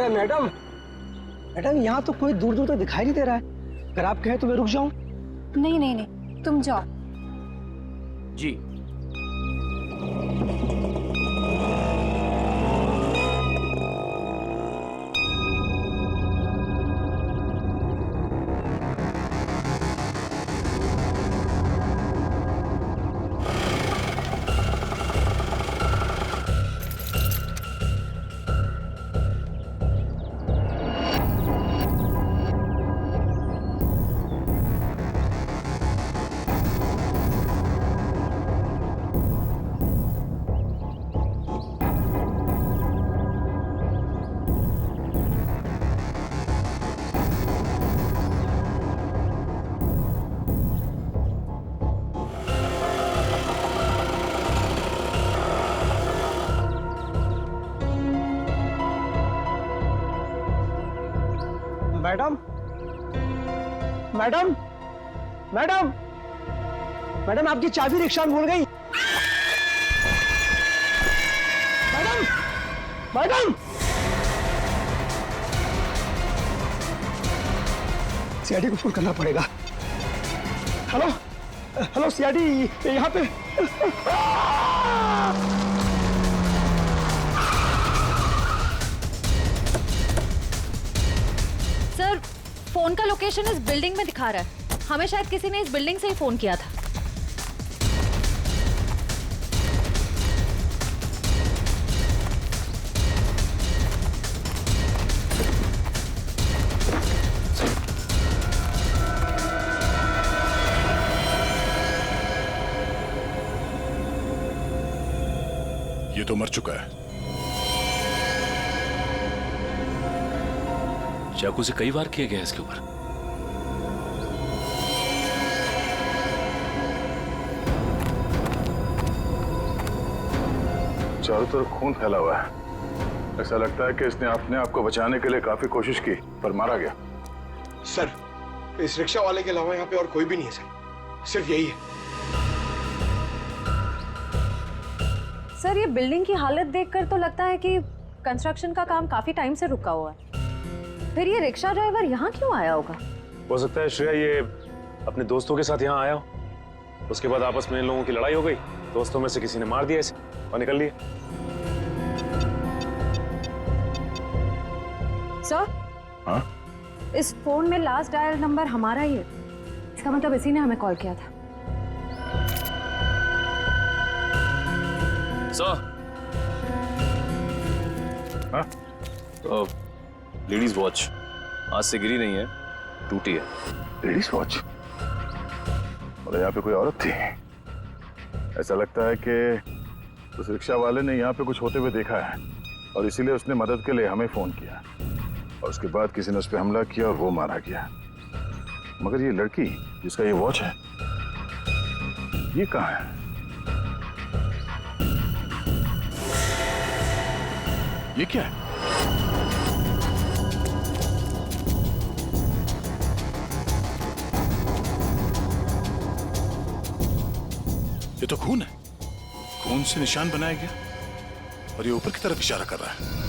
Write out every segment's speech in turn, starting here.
अरे madam, madam यहाँ तो कोई दूर दूर तक दिखाई नहीं दे रहा है। अगर आप कहें तो मैं रुक जाऊं? नहीं नहीं नहीं, तुम जाओ। जी। मैडम, मैडम, मैडम, मैडम आपकी चाबी रिक्शा में भूल गई। मैडम, मैडम, सीआईडी को फोन करना पड़ेगा। हेलो, हेलो सीआईडी, यहाँ पे। सर, फोन का लोकेशन इस बिल्डिंग में दिखा रहा है। हमें शायद किसी ने इस बिल्डिंग से ही फोन किया था। ये तो मर चुका है। चाकू से कई बार किया गया इसके ऊपर। चारों तरफ खून फैला हुआ है। ऐसा लगता है कि इसने अपने आप को बचाने के लिए काफी कोशिश की पर मारा गया। सर, इस रिक्शा वाले के अलावा यहाँ पे और कोई भी नहीं है सर, सिर्फ यही है। सर, ये बिल्डिंग की हालत देखकर तो लगता है कि कंस्ट्रक्शन का काम काफी टाइम से रुका हुआ है। फिर ये रिक्शा ड्राइवर यहाँ क्यों आया होगा? हो सकता है श्रेया ये अपने दोस्तों के साथ यहाँ आया हो। उसके बाद आपस में इन लोगों की लड़ाई हो गई, दोस्तों में से किसी ने मार दिया इसे और निकल लिए। सर, हाँ? इस फोन में लास्ट डायल नंबर हमारा ही है। इसका मतलब इसी ने हमें कॉल किया था। सर, हाँ? तो लेडीज वॉच आज से गिरी नहीं है, टूटी है। Ladies watch? और यहाँ पे कोई औरत थी। ऐसा लगता है कि उस रिक्शा वाले ने यहाँ पे कुछ होते हुए देखा है और इसीलिए उसने मदद के लिए हमें फोन किया और उसके बाद किसी ने उस पर हमला किया और वो मारा गया। मगर ये लड़की जिसका ये वॉच है, ये कहाँ है? ये क्या है? ये तो खून है। खून से निशान बनाया गया और ये ऊपर की तरफ इशारा कर रहा है।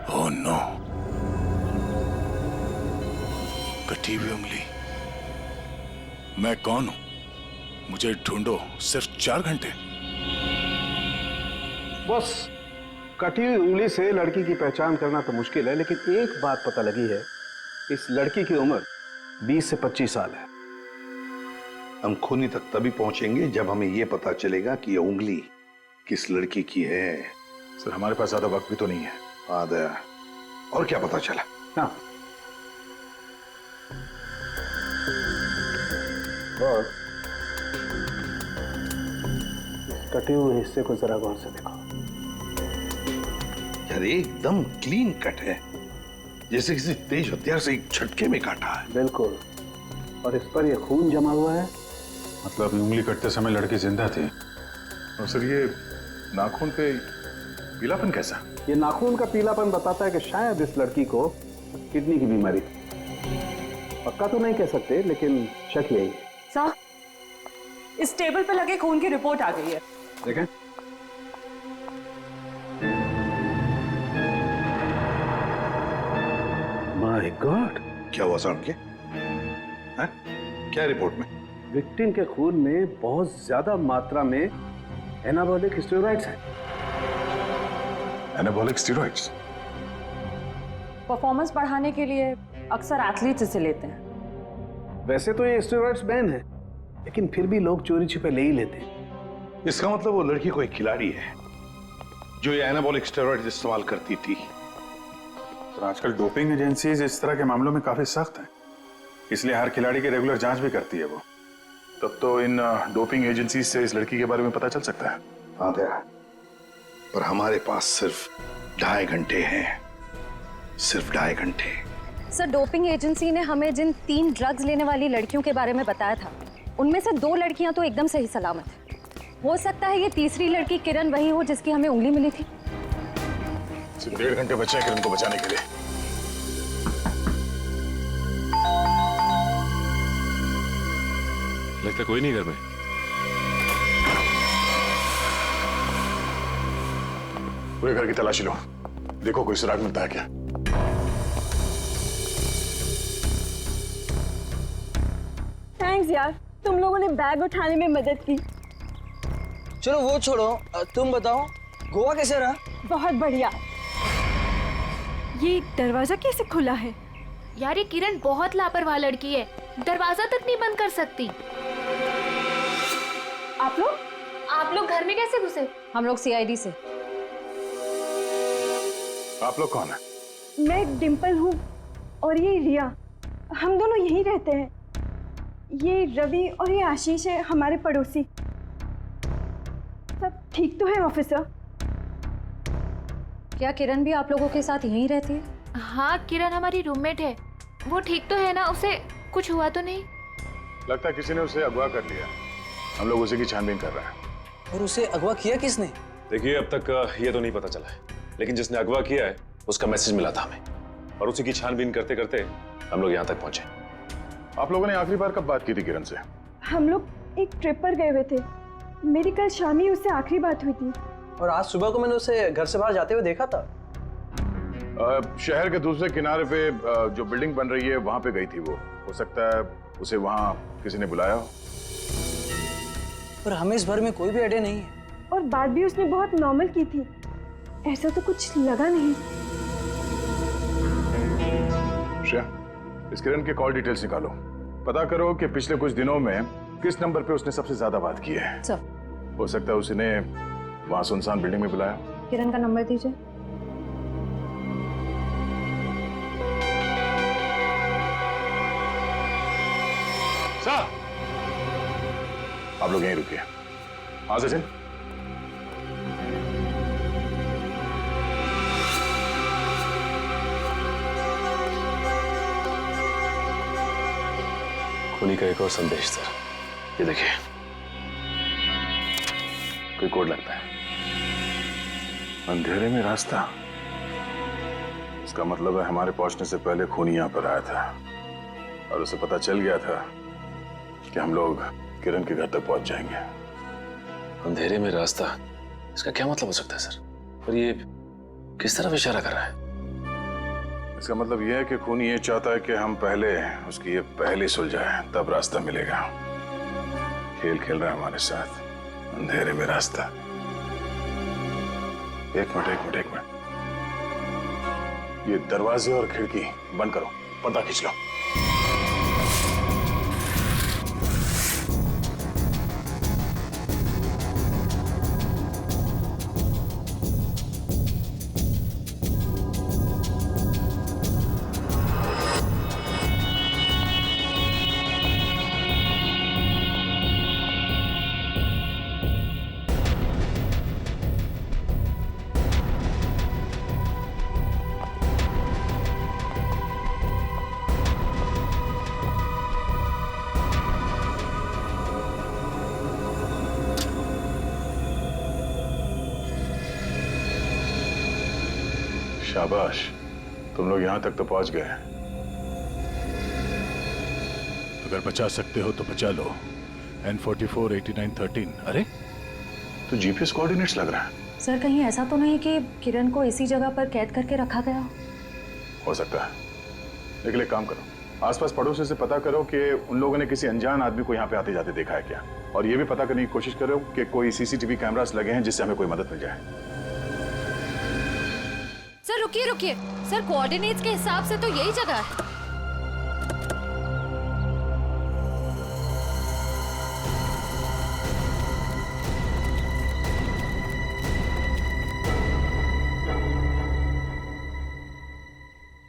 ओह नो, कटी हुई उंगली। मैं कौन हूं? मुझे ढूंढो सिर्फ 4 घंटे। बस कटी हुई उंगली से लड़की की पहचान करना तो मुश्किल है, लेकिन एक बात पता लगी है, इस लड़की की उम्र 20 से 25 साल है। हम खूनी तक तभी पहुंचेंगे जब हमें यह पता चलेगा कि यह उंगली किस लड़की की है। सर, हमारे पास ज्यादा वक्त भी तो नहीं है। हाँ दया, और क्या पता चला? हाँ, और कटे हुए हिस्से को जरा गौर से देखो। यार एकदम क्लीन कट है, जैसे किसी तेज हथियार से एक झटके में काटा है। बिल्कुल, और इस पर यह खून जमा हुआ है मतलब उंगली कटते समय लड़की जिंदा थी? और सर ये नाखून पे पीलापन कैसा? ये नाखून का पीलापन बताता है कि शायद इस लड़की को किडनी की बीमारी थी। पक्का तो नहीं कह सकते, लेकिन शक यही है। सर, इस टेबल पे लगे खून की रिपोर्ट आ गई है। देखें। माय गॉड, क्या हुआ साहब के? हैं? क्या रिपोर्ट में? विक्टिम के खून में बहुत ज्यादा मात्रा में एनाबॉलिक स्टेरॉइड्स हैं। Anabolic steroids? परफॉर्मेंस बढ़ाने के लिए अक्सर एथलीट्स इसे लेते हैं। वैसे तो ये स्टेरॉइड्स बैन है, लेकिन फिर भी लोग चोरी छिपे ले ही लेते हैं। इसका मतलब वो लड़की कोई खिलाड़ी है जो ये एनाबॉलिक स्टेरॉइड्स इस्तेमाल करती थी। तो आजकल डोपिंग एजेंसीज इस तरह के मामलों में काफी सख्त हैं, इसलिए हर खिलाड़ी की रेगुलर जांच भी करती है वो। तब तो इन डोपिंग एजेंसीज से इस लड़की के बारे में पता चल सकता है। हाँ दया, पर हमारे पास सिर्फ 2.5 घंटे हैं, सिर्फ 2.5 घंटे। सर, डोपिंग एजेंसी ने हमें जिन 3 ड्रग्स लेने वाली लड़कियों के बारे में बताया था, उनमें से 2 लड़कियां तो एकदम सही सलामत है। हो सकता है ये तीसरी लड़की किरण वही हो जिसकी हमें उंगली मिली थी। सिर्फ 1.5 घंटे बचे हैं किरण को बचाने के लिए। लगता कोई नहीं घर में। पूरे घर की तलाशी लो, देखो कोई सुराग मिलता है क्या। थैंक्स यार, तुम लोगों ने बैग उठाने में मदद की। चलो वो छोड़ो, तुम बताओ गोवा कैसे रहा? बहुत बढ़िया। ये दरवाजा कैसे खुला है? यार ये किरण बहुत लापरवाह लड़की है, दरवाजा तक नहीं बंद कर सकती। आप लोग घर में कैसे घुसे? हम लोग सीआईडी से। आप लोग कौन है? मैं डिम्पल हूँ और ये रिया, हम दोनों यहीं रहते हैं। ये रवि और ये आशीष है हमारे पड़ोसी। सब ठीक तो है ऑफिसर? क्या किरण भी आप लोगों के साथ यहीं रहती है? हाँ, किरण हमारी रूममेट है। वो ठीक तो है ना? उसे कुछ हुआ तो नहीं? लगता है किसी ने उसे अगवा कर लिया। हम लोग उसी की छानबीन कर रहे हैं। और उसे अगवा किया किसने? देखिए अब तक ये तो नहीं पता चला है, लेकिन जिसने अगवा किया है उसका मैसेज मिला था हमें, और उसी की छानबीन करते करते हम लोग यहाँ तक पहुंचे। आप लोगों ने आखिरी बार कब बात की थी किरण से? हम लोग एक ट्रिप पर गए हुए थे। मेरी कल शाम ही उससे आखिरी बात हुई थी। और आज सुबह को मैंने उसे घर से बाहर जाते हुए देखा था। शहर के दूसरे किनारे पे जो बिल्डिंग बन रही है वहां पे गई थी वो। हो सकता है उसे वहां किसी ने बुलाया हो। पर हमें इस भर में कोई भी आइडिया नहीं है। और बात भी उसने बहुत नॉर्मल की थी, ऐसा तो कुछ लगा नहीं। श्रेया, इस किरण के कॉल डिटेल्स निकालो, पता करो कि पिछले कुछ दिनों में किस नंबर पे उसने सबसे ज्यादा बात की है। सर, हो सकता है उसने वहां सुनसान बिल्डिंग में बुलाया। किरण का नंबर दीजिए। सर, आप लोग यहीं रुकिए। हाँ सचिन, खूनी का एक और संदेश सर, ये देखिए, कोई कोड लगता है। अंधेरे में रास्ता, इसका मतलब है हमारे पहुंचने से पहले खूनी यहाँ पर आया था और उसे पता चल गया था कि हम लोग किरण के घर तक पहुंच जाएंगे। अंधेरे में रास्ता, इसका क्या मतलब हो सकता है सर? और ये किस तरफ इशारा कर रहा है? इसका मतलब यह है कि खूनी ये चाहता है कि हम पहले उसकी ये पहली सुलझाए, तब रास्ता मिलेगा। खेल खेल रहा है हमारे साथ, अंधेरे में रास्ता। एक मिनट, ये दरवाजे और खिड़की बंद करो, पर्दा खींच लो। शाबाश, तुम लोग यहां तक तो पहुंच गए। अगर बचा सकते हो तो बचा लो। N44 8913। अरे तो जीपीएस कोऑर्डिनेट्स लग रहा है। सर कहीं ऐसा तो नहीं कि किरण को इसी जगह पर कैद करके रखा गया हो सकता है, लेकिन एक काम करो, आसपास पड़ोसी से पता करो कि उन लोगों ने किसी अनजान आदमी को यहाँ पे आते जाते देखा है क्या, और ये भी पता करने की कोशिश करो कि कोई सीसीटीवी कैमरास लगे हैं जिससे हमें कोई मदद मिल जाए। सर रुकिए रुकिए, सर कोऑर्डिनेट्स के हिसाब से तो यही जगह है।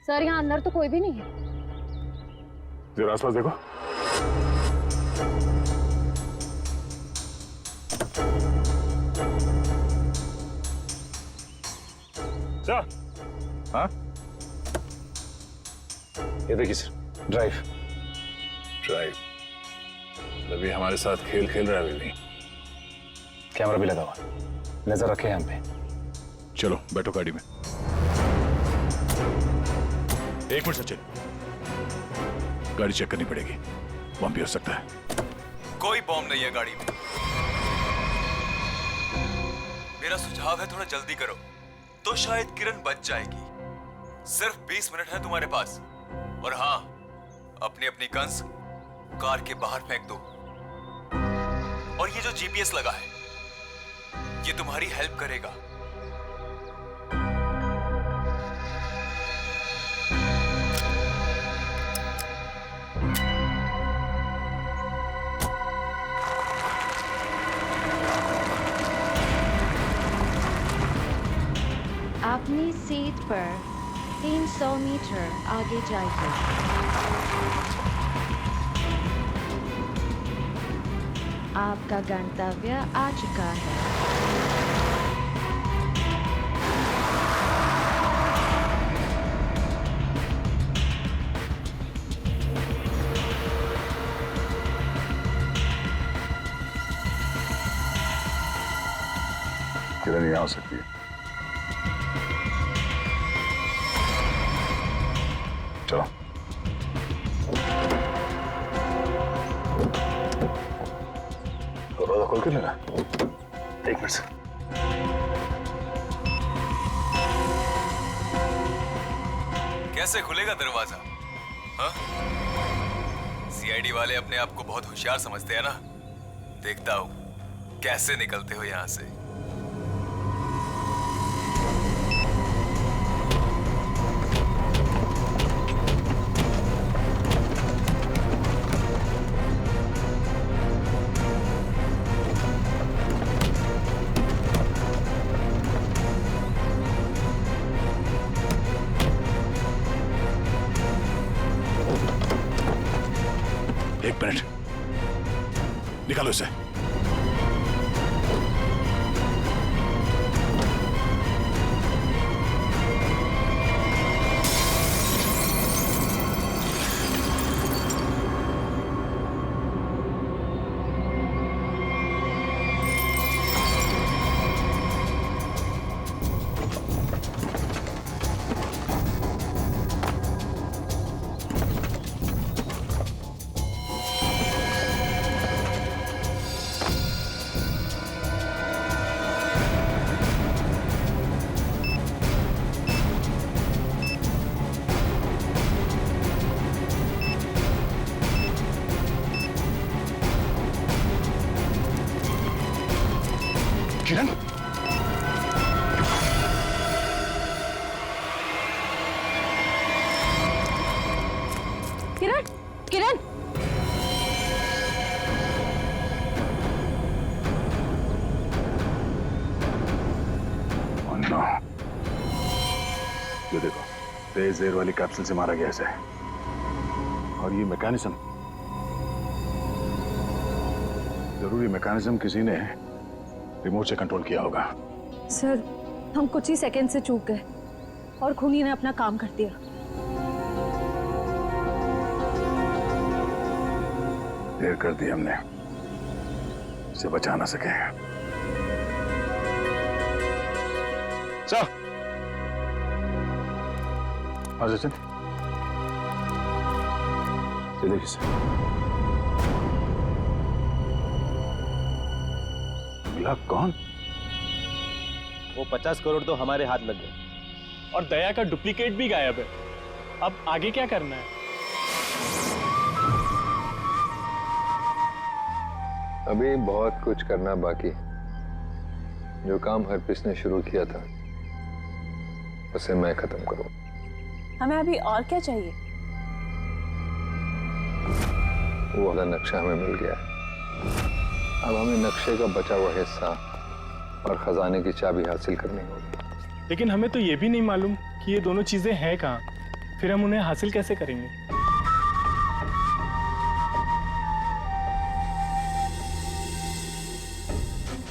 सर यहाँ अंदर तो कोई भी नहीं है। जरा आसपास देखो। सर, हाँ ये देखिए सर, ड्राइव। अभी हमारे साथ खेल खेल रहा है अभी। कैमरा भी लगा हुआ, नजर रखे हम पे। चलो बैठो गाड़ी में। एक मिनट सचिन, गाड़ी चेक करनी पड़ेगी, बम भी हो सकता है। कोई बॉम्ब नहीं है गाड़ी में। मेरा सुझाव है थोड़ा जल्दी करो, तो शायद किरण बच जाएगी। सिर्फ 20 मिनट है तुम्हारे पास। और हाँ, अपनी अपनी गन्स कार के बाहर फेंक दो। और ये जो जीपीएस लगा है, ये तुम्हारी हेल्प करेगा। अपनी सीट पर 300 मीटर आगे जाइए। आपका गंतव्य आ चुका है। किरण यहाँ हो सकती है। चलो दरवाजा खोल के लेना। एक मिनट से। कैसे खुलेगा दरवाजा? हाँ? सीआईडी वाले अपने आप को बहुत होशियार समझते हैं ना। देखता हूं कैसे निकलते हो यहां से। एक मिनट, निकालो इसे। किरण, किरण, किरण, नो, ये देखो, तेज एयर वाली कैप्सूल से मारा गया इसे। और ये मैकेनिज्म, जरूरी मैकेनिज्म किसी ने रिमोट से कंट्रोल किया होगा। सर हम कुछ ही सेकंड से चूक गए और खूनी ने अपना काम कर दिया। देर कर दी हमने, इसे बचा ना सके। सर हाँ सचिन, ये देखिए सर, मिला कौन? वो 50 करोड़ तो हमारे हाथ लग गए और दया का डुप्लीकेट भी गायब है। अब आगे क्या करना है? अभी बहुत कुछ करना बाकी। जो काम हरप्रीत ने शुरू किया था उसे मैं खत्म करूं। हमें अभी और क्या चाहिए? वो वाला नक्शा हमें मिल गया है। अब हमें नक्शे का बचा हुआ हिस्सा और खजाने की चाबी हासिल करनी होगी। लेकिन हमें तो ये भी नहीं मालूम कि ये दोनों चीजें हैं कहाँ। फिर हम उन्हें हासिल कैसे करेंगे?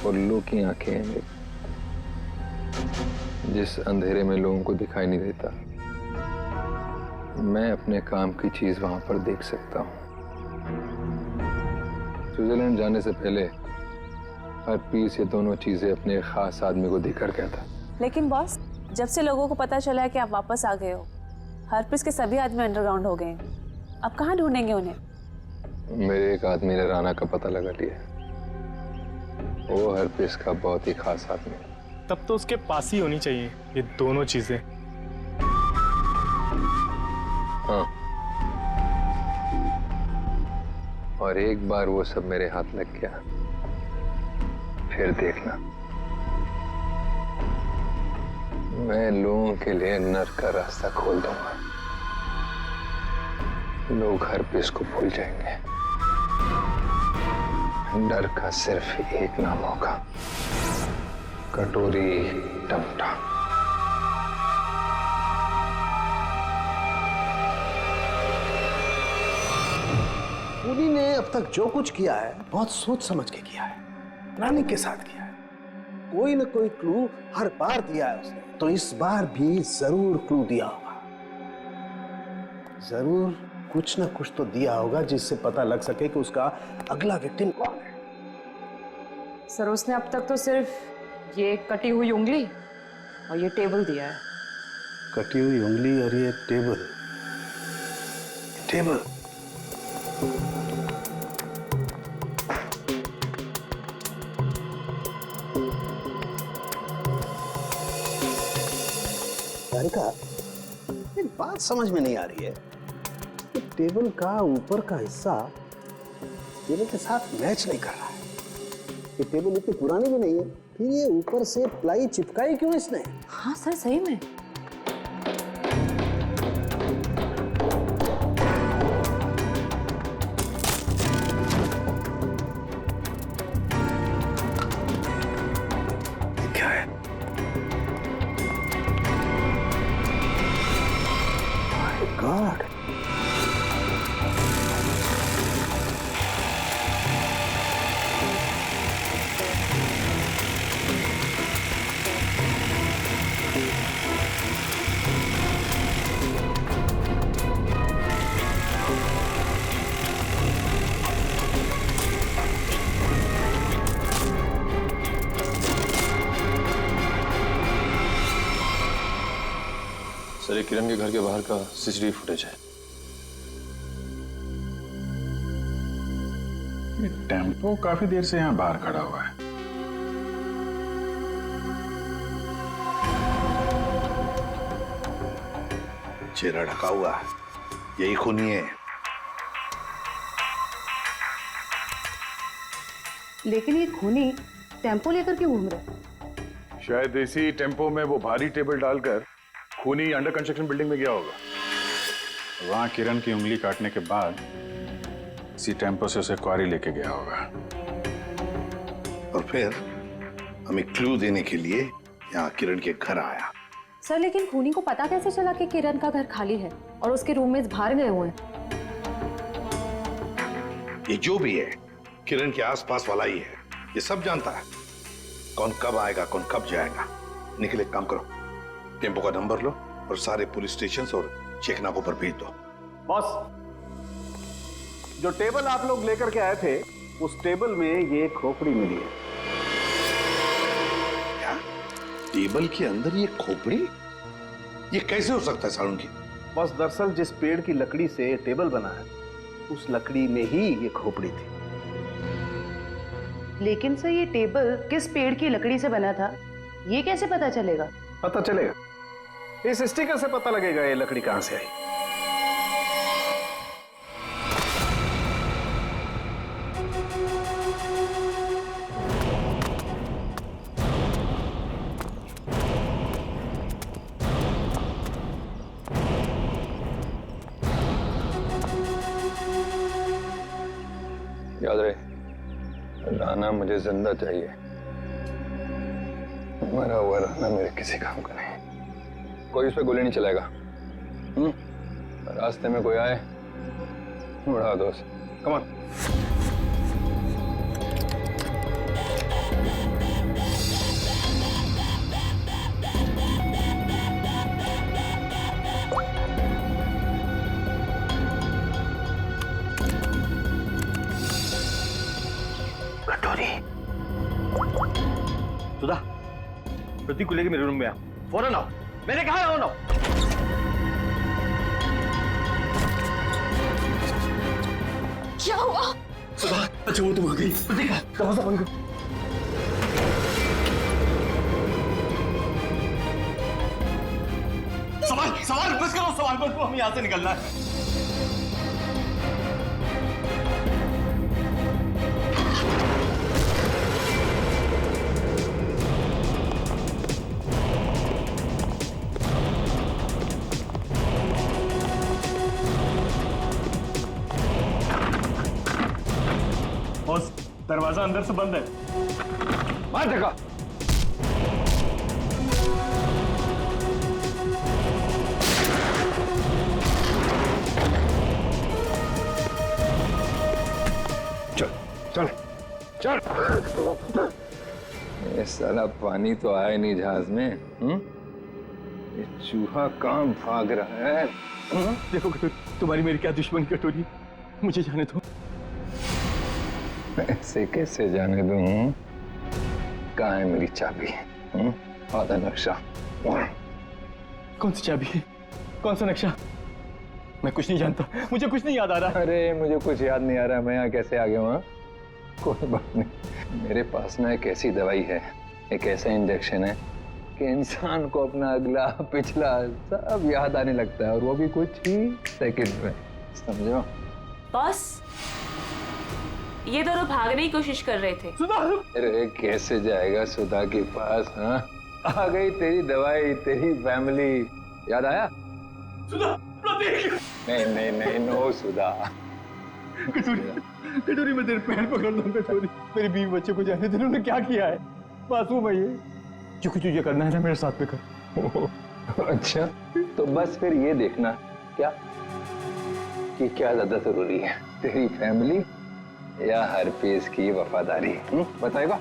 उल्लू की आंखें हैं मेरी। जिस अंधेरे में लोगों को दिखाई नहीं देता, मैं अपने काम की चीज वहां पर देख सकता हूं। स्विट्जरलैंड जाने से पहले हरप्रीत ये दोनों चीजें अपने खास आदमी को देकर गया था। लेकिन बॉस, जब से लोगों को पता चला है कि आप वापस आ गए हो, हरप्रीत के सभी आदमी अंडरग्राउंड हो गए हैं। अब कहाँ ढूंढेंगे उन्हें? मेरे एक आदमी ने राना का पता लगा लिया। वो हरप्रीत का बहुत ही खास आदमी है। तब तो उसके पास ही होनी चाहिए ये दोनों चीजें। हाँ, और एक बार वो सब मेरे हाथ लग गया, फिर देखना मैं लोगों के लिए नर्क का रास्ता खोल दूंगा। लोग हरप्रीत को भूल जाएंगे। डर का सिर्फ एक नाम होगा, कटोरी टमटा। खूनी ने अब तक जो कुछ किया है बहुत सोच समझ के किया है, रानी के साथ किया है। कोई न कोई क्लू हर बार दिया है उसने, तो इस बार भी जरूर क्लू दिया होगा। जरूर कुछ न कुछ तो दिया होगा जिससे पता लग सके कि उसका अगला विक्टिम कौन है। सर, उसने अब तक तो सिर्फ ये कटी हुई उंगली और ये टेबल दिया है। कटी हुई उंगली और ये टेबल। टेबल का एक बात समझ में नहीं आ रही है कि टेबल का ऊपर का हिस्सा टेबल के साथ मैच नहीं कर रहा है। ये टेबल इतनी पुरानी भी नहीं है, फिर ये ऊपर से प्लाई चिपकाई क्यों इसने? हाँ सर, सही में। क्या है? God. सर, ये किरण के घर के बाहर का सीसीटीवी फुटेज है। ये टेम्पो काफी देर से यहाँ बाहर खड़ा हुआ है। चेहरा ढका हुआ है, यही खूनी है। लेकिन ये खूनी टेम्पो लेकर क्यों घूम रहे? शायद इसी टेम्पो में वो भारी टेबल डालकर खूनी अंडर कंस्ट्रक्शन बिल्डिंग में गया होगा। वहां किरण की उंगली काटने के बाद इसी टेम्पो से उसे क्वारी लेके गया होगा। और फिर हमें क्लू देने के लिए यहाँ किरण के घर आया। सर, लेकिन खूनी को पता कैसे चला कि किरण का घर खाली है और उसके रूममेट्स बाहर गए हुए हैं? ये जो भी है किरण के आसपास वाला ही है, ये सब जानता है कौन कब आएगा, कौन कब जाएगा। निकले, काम करो, टेम्पो का नंबर लो और सारे पुलिस स्टेशन और चेकनाकों पर भेज दो। बॉस, जो टेबल आप लोग लेकर के आए थे, उस टेबल में ये खोपड़ी मिली है। क्या? टेबल के अंदर ये खोपड़ी? ये कैसे हो सकता है सालुंकी? बस दरअसल जिस पेड़ की लकड़ी से टेबल बना है उस लकड़ी में ही ये खोपड़ी थी। लेकिन सर, ये टेबल किस पेड़ की लकड़ी से बना था ये कैसे पता चलेगा? पता चलेगा, इस स्टिकर से पता लगेगा ये लकड़ी कहां से आई। याद रहे, राना मुझे जिंदा चाहिए। मरा हुआ राना मेरे किसी काम का नहीं। कोई उस पर गोली नहीं चलाएगा। रास्ते में कोई आए उड़ा दो उसे। Come on. सुधा, प्रतीक को लेके मेरे रूम में आ, फौरन आओ। मैंने कहा आओ ना। क्या हुआ? सुधा, अच्छा वो तुम आ गई। प्रतीक, दरवाजा बंद करो। सवाल बस करो, सवाल बस करो, हमें यहाँ से निकलना है। दरवाजा अंदर से बंद है। मार धक्का। चल चल चल। ये साला पानी तो आया नहीं जहाज में। ये चूहा कहाँ भाग रहा है? देखो कटोरी, तुम्हारी मेरी क्या दुश्मन कटोरी, मुझे जाने दो। ऐसे कैसे जाने दूं? कहाँ है मेरी चाबी? आधा नक्शा। कौन सी चाबी है? कौन सा नक्शा? मैं कुछ नहीं जानता, मुझे कुछ नहीं याद आ रहा। अरे मुझे कुछ याद नहीं आ रहा, मैं यहाँ कैसे आ गया हूँ? कोई बात नहीं, मेरे पास ना एक ऐसी दवाई है, एक ऐसा इंजेक्शन है कि इंसान को अपना अगला पिछला सब याद आने लगता है, और वो भी कुछ ही सेकंड में। समझो? बॉस, ये दोनों भागने की कोशिश कर रहे थे। अरे कैसे जाएगा सुधा के पास? हाँ, आ गई तेरी दवाई, तेरी फैमिली। याद आया? सुधा, प्रतीक। नहीं नहीं नहीं, नो सुधा। कटोरी मैं तेरे पैर पकड़ लूं कटोरी, मेरी बीवी बच्चे को जाने दे। उन्होंने क्या किया है? मासूम है ये। जो कुछ तुझे करना है ना मेरे साथ में कर। अच्छा, तो बस फिर ये देखना क्या कि क्या ज्यादा जरूरी है, तेरी फैमिली या हरपीस की वफादारी? बताएगा?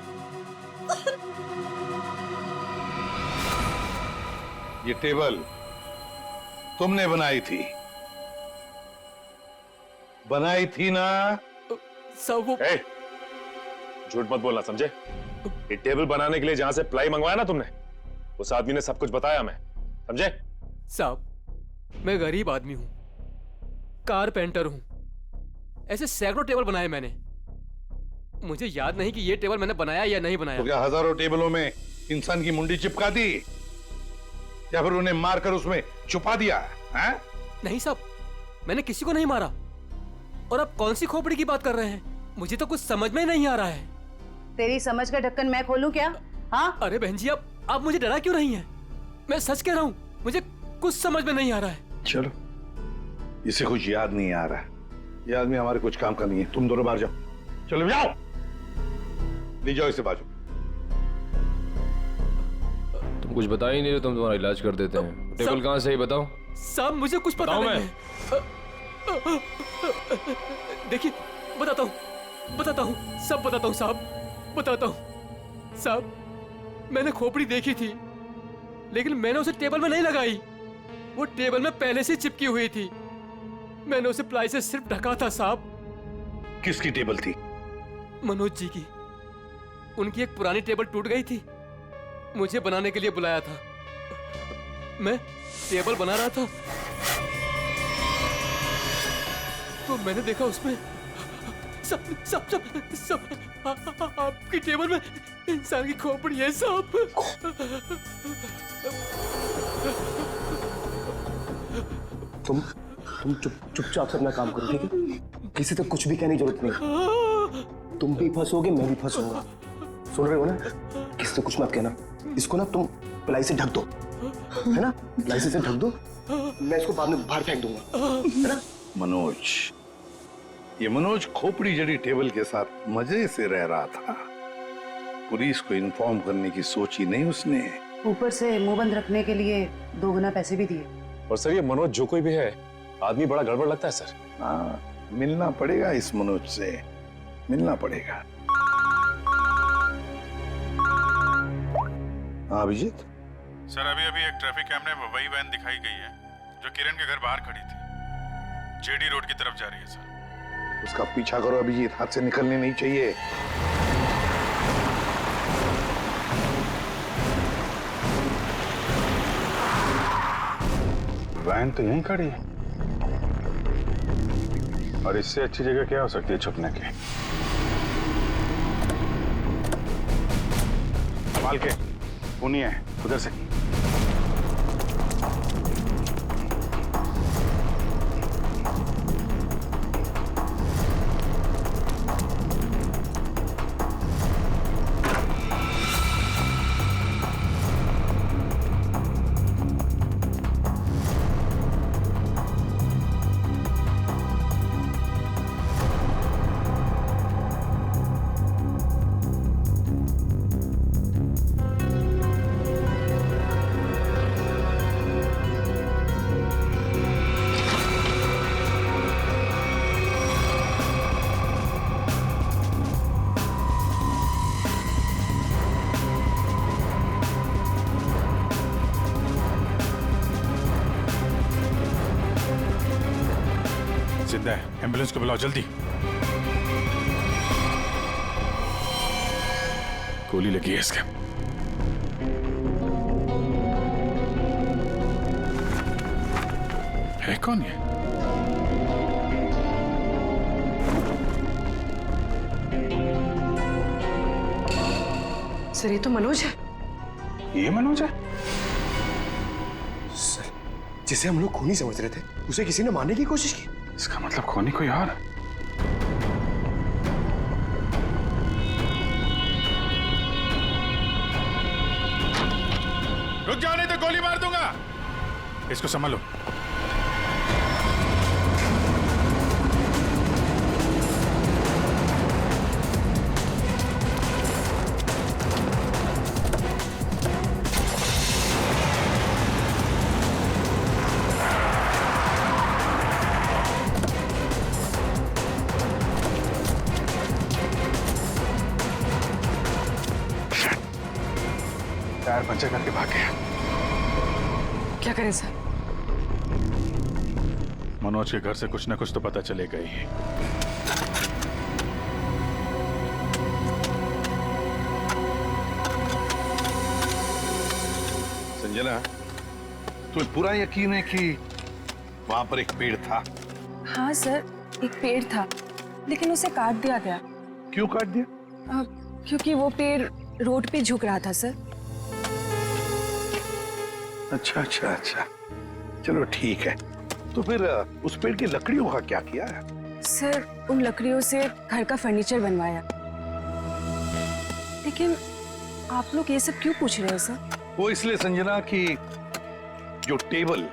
ये टेबल तुमने बनाई थी ना? सब वो झूठ मत बोलना, समझे? ये टेबल बनाने के लिए जहां से प्लाई मंगवाया ना तुमने, उस आदमी ने सब कुछ बताया, मैं समझे? साहब, मैं गरीब आदमी हूं, कारपेंटर हूं, ऐसे सैकड़ों टेबल बनाए मैंने। मुझे याद नहीं कि ये टेबल मैंने बनाया या नहीं बनाया। तो क्या हजारों टेबलों में इंसान की मुंडी चिपका दी या फिर उन्हें मारकर उसमें छुपा दिया है? नहीं साहब, मैंने किसी को नहीं मारा। और आप कौन सी खोपड़ी की बात कर रहे हैं? मुझे तो कुछ समझ में नहीं आ रहा है। तेरी समझ का ढक्कन मैं खोलूं क्या? हाँ? अरे बहन जी, आप मुझे डरा क्यों रही हैं? मैं सच कह रहा हूँ, मुझे कुछ समझ में नहीं आ रहा है। चलो, इसे कुछ याद नहीं आ रहा। ये आदमी हमारे कुछ काम का नहीं है। तुम दोनों बाहर जाओ, चलो जाओ, ले जाओ इसे बाजू। तुम कुछ बता ही नहीं रहे, तुम तुम्हारा इलाज कर देते हैं। टेबल कहाँ से ही बताओ। साहब मुझे कुछ पता नहीं है। देखिए, बताता हूँ, सब बताता हूँ साहब, बताता हूँ साहब। मैंने खोपड़ी देखी थी, लेकिन मैंने उसे टेबल में नहीं लगाई। वो टेबल में पहले से चिपकी हुई थी। मैंने उसे प्लाई से सिर्फ ढका था साहब। किसकी टेबल थी? मनोज जी की। उनकी एक पुरानी टेबल टूट गई थी, मुझे बनाने के लिए बुलाया था। मैं टेबल बना रहा था, तो मैंने देखा उसमें सब सब सब सब आपकी टेबल में इंसान की खोपड़ी है साहब। तुम चुपचाप से अपना काम करो, ठीक है? किसी तक कुछ भी कहने की जरूरत नहीं। तुम भी फंसोगे, मैं भी फंसूंगा। सुन रहे हो ना? किसी से कुछ मत कहना। इसको ना तुम प्लाई से ढक दो, है ना? प्लाई से ढक दो, मैं इसको बाद में बाहर फेंक दूंगा, है ना? मनोज, ये मनोज खोपड़ी जड़ी टेबल के साथ मजे से रह रहा था। पुलिस को इन्फॉर्म करने की सोची नहीं उसने। ऊपर से मुंह बंद रखने के लिए 2 गुना पैसे भी दिए। और सर ये मनोज जो कोई भी है, आदमी बड़ा गड़बड़ लगता है सर। हाँ, मिलना पड़ेगा इस मनोज से, मिलना पड़ेगा। हाँ अभिजीत। सर अभी अभी एक ट्रैफिक कैमरे में वही वैन दिखाई गई है जो किरण के घर बाहर खड़ी थी। जेडी रोड की तरफ जा रही है सर। उसका पीछा करो अभिजीत, हाथ से निकलनी नहीं चाहिए। वैन तो यहीं खड़ी है और इससे अच्छी जगह क्या हो सकती है छुपने की। संभाल के, पुनी है उधर से। जिंदा है, एम्बुलेंस को बुलाओ जल्दी। गोली लगी है इसके। है कौन ये? सर ये तो मनोज है। ये मनोज है? सर, जिसे हम लोग खूनी समझ रहे थे, उसे किसी ने मारने की कोशिश की। इसका मतलब खूनी कोई और। रुक जाओ नहीं तो गोली मार दूंगा। इसको संभालो। टायर पंचर करके भाग गया। क्या करें सर? मनोज के घर से कुछ ना कुछ तो पता चलेगा ही। संजना, तुम्हें पूरा यकीन है कि वहां पर एक पेड़ था? हाँ सर, एक पेड़ था, लेकिन उसे काट दिया गया। क्यों काट दिया? क्योंकि वो पेड़ रोड पे झुक रहा था सर। अच्छा अच्छा अच्छा, चलो ठीक है। तो फिर उस पेड़ की लकड़ियों का क्या किया है? सर उन लकड़ियों से घर का फर्नीचर बनवाया। लेकिन आप लोग ये सब क्यों पूछ रहे हैं सर? वो इसलिए संजना कि जो टेबल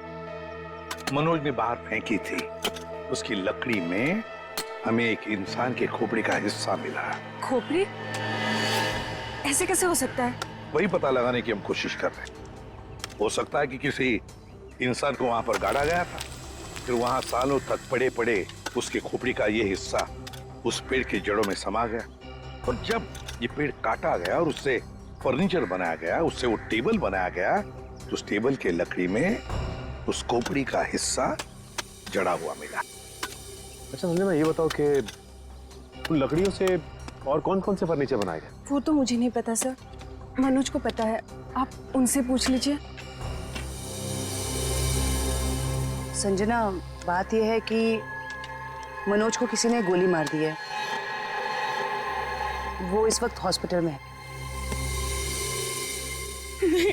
मनोज ने बाहर फेंकी थी, उसकी लकड़ी में हमें एक इंसान के खोपड़ी का हिस्सा मिला। खोपड़ी? ऐसे कैसे हो सकता है? वही पता लगाने की हम कोशिश कर रहे हैं। हो सकता है कि किसी इंसान को वहां पर गाड़ा गया था, फिर वहां सालों तक पड़े पड़े उसके खोपड़ी का ये हिस्सा उस पेड़ की जड़ों में समा गया, और जब ये पेड़ काटा गया और उससे फर्नीचर बनाया गया, उससे वो टेबल बनाया गया, तो उस टेबल के लकड़ी में उस खोपड़ी का हिस्सा जड़ा हुआ मिला। अच्छा संजना, ये बताओ कि उन लकड़ियों से और कौन कौन से फर्नीचर बनाए गए? वो तो मुझे नहीं पता सर, मनोज को पता है, आप उनसे पूछ लीजिए। संजना, बात यह है कि मनोज को किसी ने गोली मार दी है। वो इस वक्त हॉस्पिटल में है। नहीं,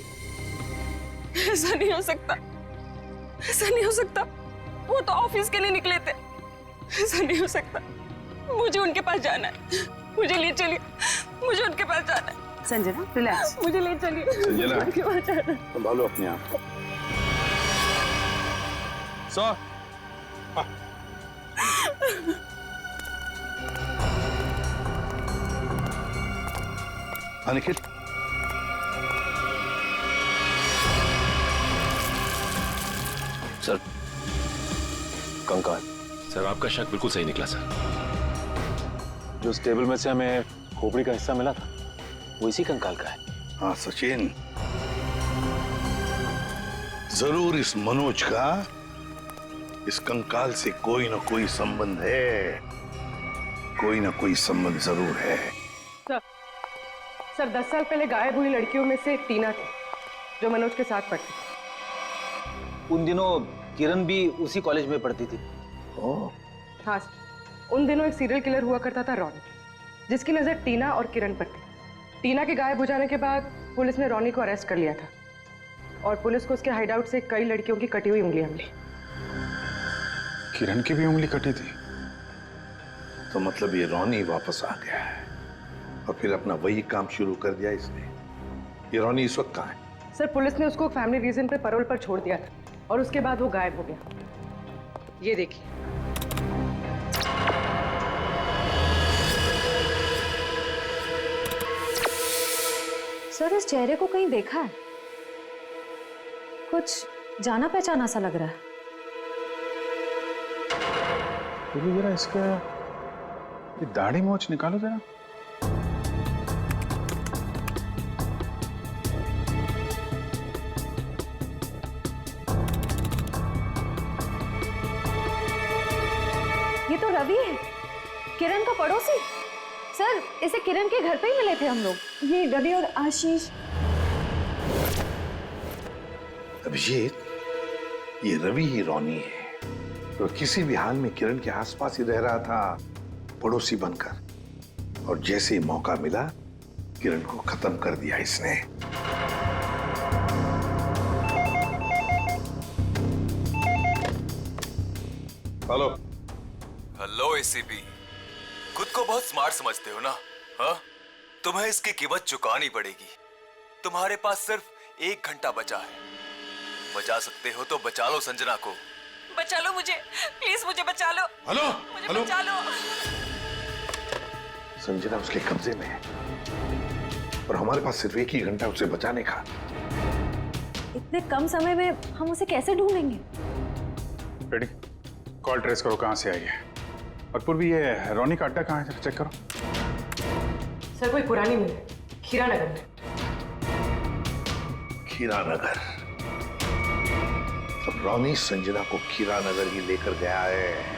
ऐसा नहीं हो सकता, ऐसा नहीं हो सकता। वो तो ऑफिस के लिए निकले थे। ऐसा नहीं हो सकता। मुझे उनके पास जाना है। मुझे ले चलिए, मुझे उनके पास जाना है। संजना रिलैक्स, मुझे ले चलिए। संजना, उनके पास जाना है। संभालो अपने आप को। सर निखिल, सर कंकाल। सर आपका शक बिल्कुल सही निकला सर। जो उस टेबल में से हमें खोपड़ी का हिस्सा मिला था वो इसी कंकाल का है। हाँ सचिन, जरूर इस मनोज का इस कंकाल से कोई ना कोई संबंध है, कोई ना कोई संबंध जरूर है। सर 10 साल पहले गायब हुई लड़कियों में से टीना थी, जो मनोज के साथ पढ़ती थी। उन दिनों किरण भी उसी कॉलेज में पढ़ती थी। हाँ सर, उन दिनों एक सीरियल किलर हुआ करता था रॉनी, जिसकी नजर टीना और किरण पर थी। टीना के गायब हो जाने के बाद पुलिस ने रॉनी को अरेस्ट कर लिया था और पुलिस को उसके हाइडआउट से कई लड़कियों की कटी हुई उंगलियां मिली। किरण की भी उंगली कटी थी? तो मतलब ये रॉनी वापस आ गया है और फिर अपना वही काम शुरू कर दिया इसने। ये रॉनी इस वक्त कहाँ है? सर पुलिस ने उसको फैमिली रीजन पे पैरोल पर छोड़ दिया था और उसके बाद वो गायब हो गया। ये देखिए। सर इस चेहरे को कहीं देखा है, कुछ जाना पहचाना सा लग रहा है। जरा इसका ये दाढ़ी मोछ निकालो जरा। ये तो रवि है, किरण का पड़ोसी। सर इसे किरण के घर पे ही मिले थे हम लोग। ये रवि और आशीष। अभिजीत, ये रवि ही रॉनी है। तो किसी भी हाल में किरण के आसपास ही रह रहा था, पड़ोसी बनकर, और जैसे ही मौका मिला किरण को खत्म कर दिया इसने। हेलो हेलो एसीपी, खुद को बहुत स्मार्ट समझते हो ना? हाँ, तुम्हें इसकी कीमत चुकानी पड़ेगी। तुम्हारे पास सिर्फ 1 घंटा बचा है। बचा सकते हो तो बचा लो संजना को। बचा लो मुझे, प्लीज मुझे बचा लो। हेलो, मुझे हेलो। बचा लो। संजना उसके कब्जे में है और हमारे पास सिर्फ 1 ही घंटा उसे बचाने का। इतने कम समय में हम उसे कैसे ढूंढेंगे? रेडी, कॉल ट्रेस करो कहाँ से आई है। और पूर्वी ये रॉनी का अड्डा कहाँ है, चेक करो। सर कोई पुरानी मिल है, खीरानगर में। खीरानगर? अब रॉनी संजना को खीरानगर ही लेकर गया है।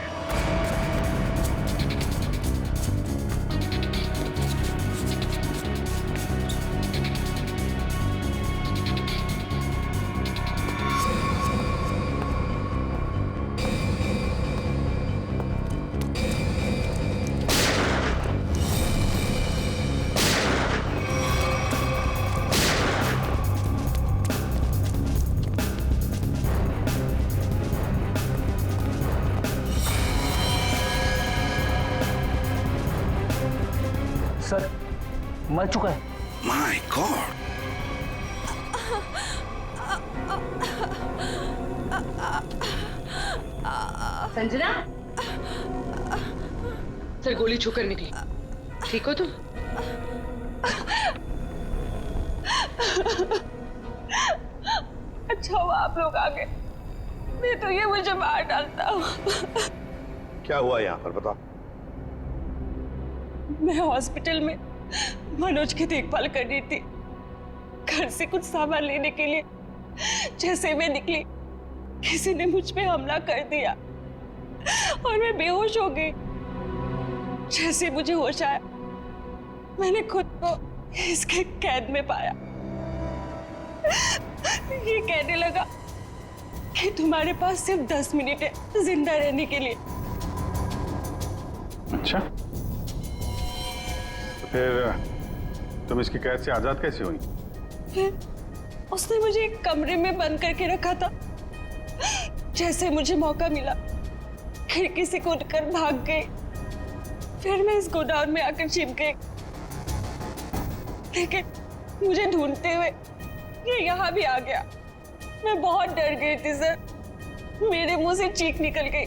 सर मर चुका है। My God! संजना, सर गोली छूकर निकली। ठीक हो तुम? अच्छा हुआ आप लोग आ गए, नहीं तो ये मुझे मार डालता। क्या हुआ यहाँ पर, बताओ। मैं हॉस्पिटल में मनोज की देखभाल कर रही थी। घर से कुछ सामान लेने के लिए जैसे मैं निकली, किसी ने मुझ पे हमला कर दिया और मैं बेहोश हो गई। जैसे मुझे होश आया, मैंने खुद को इसके कैद में पाया। ये कहने लगा कि तुम्हारे पास सिर्फ 10 मिनट है जिंदा रहने के लिए। अच्छा, तो फिर तुम इसकी कैद से आजाद कैसे हुई? फिर उसने मुझे एक कमरे में बंद करके रखा था। जैसे मुझे मौका मिला खिड़की से कूदकर भाग गई। फिर मैं इस गोडाउन में आकर छिप गई, लेकिन मुझे ढूंढते हुए ये यहाँ भी आ गया। मैं बहुत डर गई थी सर, मेरे मुंह से चीख निकल गई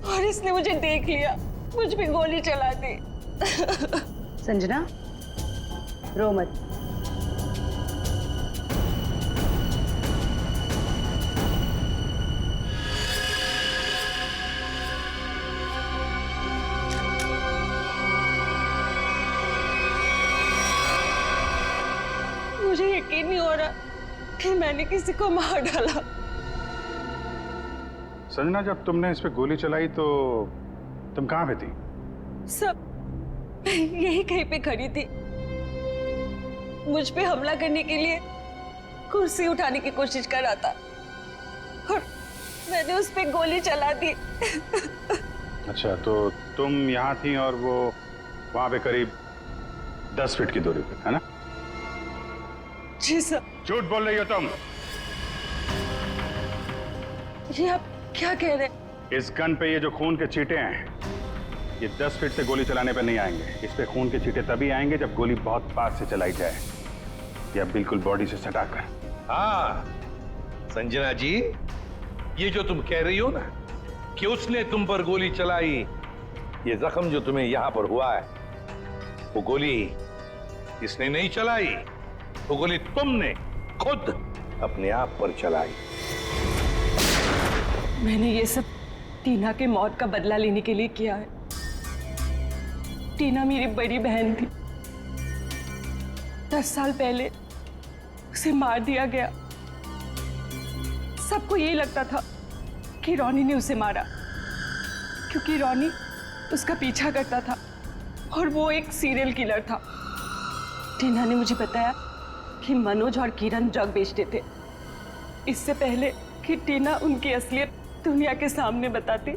और इसने मुझे देख लिया, मुझ पे गोली चला दी। संजना, रो मत। मुझे यकीन नहीं हो रहा कि मैंने किसी को मार डाला। संजना, जब तुमने इस पे गोली चलाई तो तुम कहाँ पे थी? सब यही कहीं पे खड़ी थी। मुझ पे हमला करने के लिए कुर्सी उठाने की कोशिश कर रहा था और मैंने उस पे गोली चला दी। अच्छा, तो तुम यहाँ थी और वो वहां पे करीब 10 फीट की दूरी पे, है ना? जी सर। झूठ बोल रही हो तुम। ये आप क्या कह रहे हैं? इस गन पे ये जो खून के छींटे हैं, ये 10 फीट से गोली चलाने पे नहीं आएंगे। इस पे खून के छींटे तभी आएंगे जब गोली बहुत पास से चलाई जाए, या बिल्कुल बॉडी से सटाकर। हाँ संजना जी, ये जो तुम कह रही हो ना कि उसने तुम पर गोली चलाई, ये जख्म जो तुम्हें यहां पर हुआ है, वो गोली इसने नहीं चलाई, वो गोली तुमने खुद अपने आप पर चलाई। मैंने ये सब टीना के मौत का बदला लेने के लिए किया है। टीना मेरी बड़ी बहन थी। 10 साल पहले उसे मार दिया गया। सबको ये लगता था कि रॉनी ने उसे मारा, क्योंकि रॉनी उसका पीछा करता था और वो एक सीरियल किलर था। टीना ने मुझे बताया कि मनोज और किरण ड्रग बेचते थे। इससे पहले कि टीना उनकी असलियत दुनिया के सामने बताती,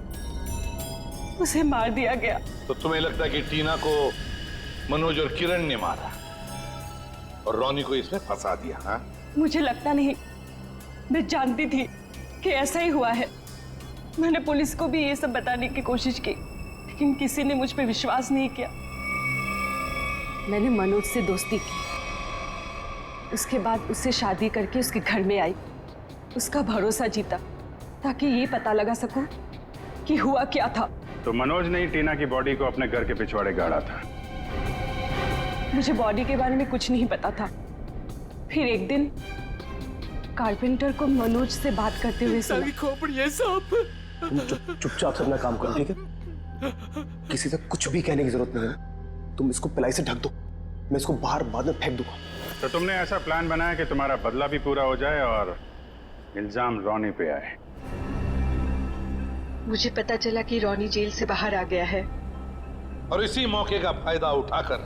उसे मार दिया गया। तो तुम्हें लगता है कि टीना को मनोज और किरण ने मारा और रॉनी को इसमें फंसा दिया? हाँ, मुझे लगता नहीं, मैं जानती थी कि ऐसा ही हुआ है। मैंने पुलिस को भी ये सब बताने की कोशिश की, लेकिन किसी ने मुझ पर विश्वास नहीं किया। मैंने मनोज से दोस्ती की, उसके बाद उससे शादी करके उसके घर में आई, उसका भरोसा जीता ताकि ये पता लगा सकूं कि हुआ क्या था। तो मनोज ने ही टीना की बॉडी को अपने घर के पिछवाड़े गाड़ा था। मुझे बॉडी के बारे में कुछ नहीं पता था। फिर एक दिन कारपेंटर को मनोज से बात करते हुए सुना। तुम चुपचाप से अपना काम करो, ठीक है? किसी से कुछ भी कहने की जरूरत नहीं है। तुम इसको पिलाई से ढक दो, मैं इसको बाहर बाद में फेंक दूंगा। तो तुमने ऐसा प्लान बनाया कि तुम्हारा बदला भी पूरा हो जाए और इल्जाम रॉनी पे आए। मुझे पता चला कि रॉनी जेल से बाहर आ गया है और इसी मौके का फायदा उठाकर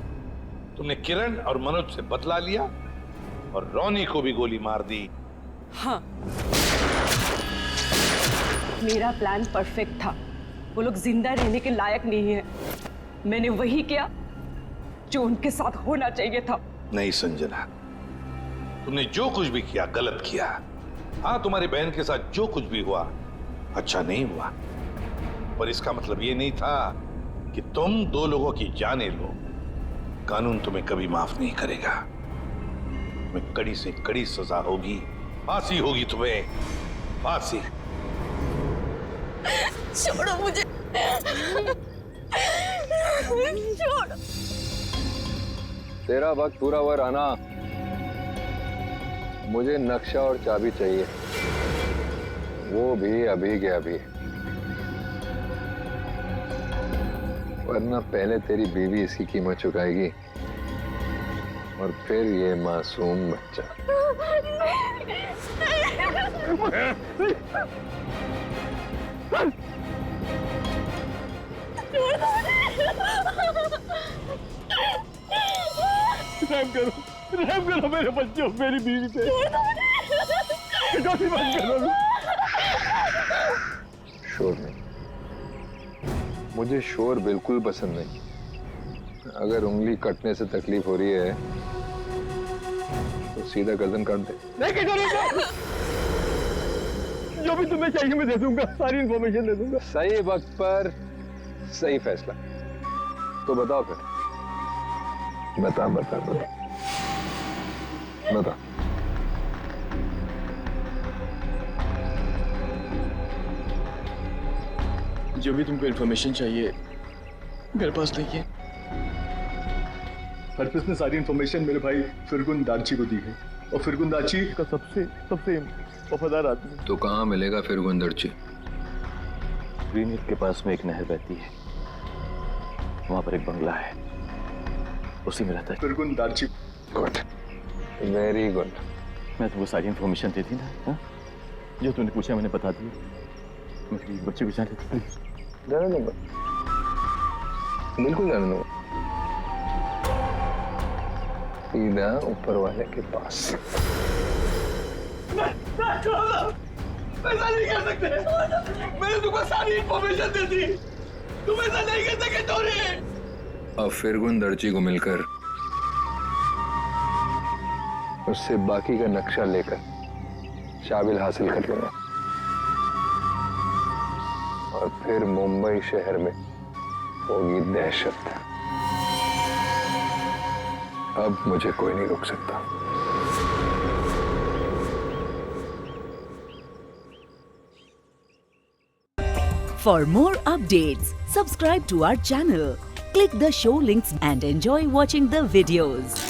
तुमने किरण और मनोज से बदला लिया और रॉनी को भी गोली मार दी। हाँ, मेरा प्लान परफेक्ट था। वो लोग जिंदा रहने के लायक नहीं है। मैंने वही किया जो उनके साथ होना चाहिए था। नहीं संजना, तुमने जो कुछ भी किया गलत किया। हाँ, तुम्हारी बहन के साथ जो कुछ भी हुआ अच्छा नहीं हुआ, पर इसका मतलब ये नहीं था कि तुम 2 लोगों की जानें लो। कानून तुम्हें कभी माफ नहीं करेगा। तुम्हें कड़ी से कड़ी सजा होगी, फांसी होगी तुम्हें, फांसी। छोड़ो मुझे, छोड़ो। तेरा वक्त पूरा हुआ राना, मुझे नक्शा और चाबी चाहिए, वो भी अभी के अभी, वरना पहले तेरी बीवी इसकी कीमत चुकाएगी और फिर ये मासूम बच्चा। रहम करो मेरे बच्चों, मेरी बीवी पे। शोर नहीं, मुझे शोर बिल्कुल पसंद नहीं। अगर उंगली कटने से तकलीफ हो रही है तो सीधा गर्दन काट दे। नहीं कटोरेगा। जो भी तुम्हें चाहिए मैं दे दूंगा, सारी इंफॉर्मेशन दे दूंगा। सही वक्त पर सही फैसला। तो बताओ फिर। बता बता बता बता। जो भी तुमको इन्फॉर्मेशन चाहिए मेरे पास नहीं है। हरप्रीत ने सारी इंफॉर्मेशन मेरे भाई फिरगुन दार्ची को दी है, और फिरगुन दार्ची का सबसे वफादार आदमी। तो कहाँ मिलेगा फिर गुंदरची? ग्रीन हिल के पास में एक नहर बहती है, वहां पर एक बंगला है, उसी में रहता है फिरगुन दार्ची। Good, very good. मैं तुमको सारी इंफॉर्मेशन दी थी ना, हा? जो तूने पूछा मैंने बता दी। मेरे बच्चे को जाने दो। जाने दूंगा, बिल्कुल जाने दूंगा। सीधा ऊपर वाले के पास। ऐसा नहीं कर सकते। मैंने तुमको सारी इंफॉर्मेशन दे दी, तुम ऐसा नहीं कर सकते टोरी। अब फिरगुन दर्जी को मिलकर उससे बाकी का नक्शा लेकर शाबिल हासिल कर लेंगे, और फिर मुंबई शहर में होगी दहशत। अब मुझे कोई नहीं रोक सकता। For more updates, subscribe to our channel, click the show links and enjoy watching the videos.